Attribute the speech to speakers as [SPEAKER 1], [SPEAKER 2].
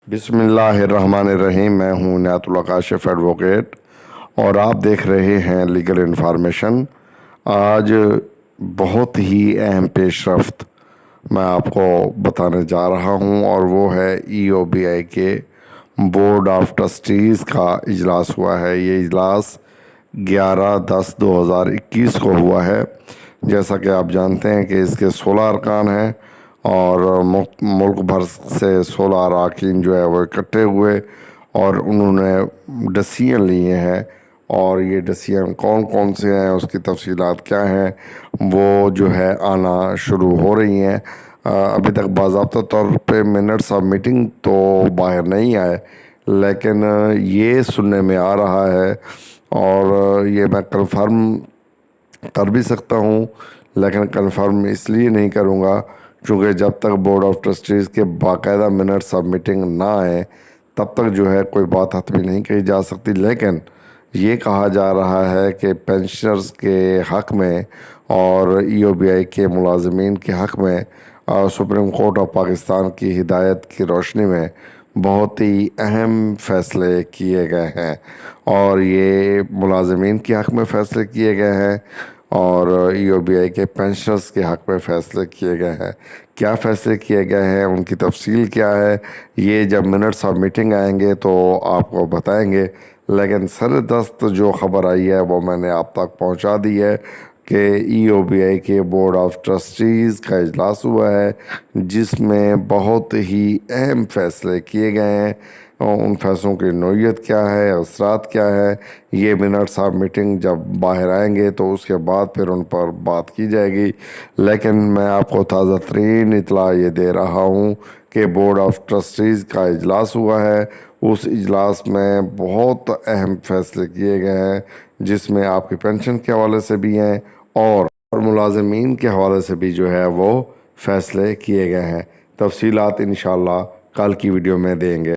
[SPEAKER 1] بسم اللہ الرحمن الرحیم۔ میں ہوں عنایت اللہ کاشف ایڈوکیٹ اور آپ دیکھ رہے ہیں لیگل انفارمیشن۔ آج بہت ہی اہم پیش رفت میں آپ کو بتانے جا رہا ہوں اور وہ ہے EOBI کے بورڈ آف ٹرسٹیز کا اجلاس ہوا ہے۔ یہ اجلاس 11/10/2021 کو ہوا ہے۔ جیسا کہ آپ جانتے ہیں کہ اس کے 16 ارکان ہیں اور ملک بھر سے 16 اراکین جو ہے وہ اکٹھے ہوئے اور انہوں نے ڈسیزن لیے ہیں، اور یہ ڈسیزن کون کون سے ہیں، اس کی تفصیلات کیا ہیں، وہ جو ہے آنا شروع ہو رہی ہیں۔ ابھی تک باضابطہ طور پہ منٹس آف میٹنگ تو باہر نہیں آئے، لیکن یہ سننے میں آ رہا ہے اور یہ میں کنفرم کر بھی سکتا ہوں، لیکن کنفرم اس لیے نہیں کروں گا چونکہ جب تک بورڈ آف ٹرسٹیز کے باقاعدہ منٹس آف میٹنگ نہ آئے تب تک جو ہے کوئی بات حتمی نہیں کہی جا سکتی۔ لیکن یہ کہا جا رہا ہے کہ پینشنرز کے حق میں اور EOBI کے ملازمین کے حق میں سپریم کورٹ آف پاکستان کی ہدایت کی روشنی میں بہت ہی اہم فیصلے کیے گئے ہیں، اور یہ ملازمین کے حق میں فیصلے کیے گئے ہیں اور EOBI کے پینشنرز کے حق میں فیصلے کیے گئے ہیں۔ کیا فیصلے کیے گئے ہیں، ان کی تفصیل کیا ہے، یہ جب منٹس آف میٹنگ آئیں گے تو آپ کو بتائیں گے۔ لیکن سر دست جو خبر آئی ہے وہ میں نے آپ تک پہنچا دی ہے کہ EOBI کے بورڈ آف ٹرسٹیز کا اجلاس ہوا ہے جس میں بہت ہی اہم فیصلے کیے گئے ہیں۔ ان فیصلوں کی نوعیت کیا ہے، اثرات کیا ہے، یہ منٹس آف میٹنگ جب باہر آئیں گے تو اس کے بعد پھر ان پر بات کی جائے گی۔ لیکن میں آپ کو تازہ ترین اطلاع یہ دے رہا ہوں کہ بورڈ آف ٹرسٹیز کا اجلاس ہوا ہے۔ اس اجلاس میں بہت اہم فیصلے کیے گئے ہیں جس میں آپ کی پینشن کے حوالے سے بھی ہیں اور ملازمین کے حوالے سے بھی جو ہے وہ فیصلے کیے گئے ہیں۔ تفصیلات انشاءاللہ کل کی ویڈیو میں دیں گے۔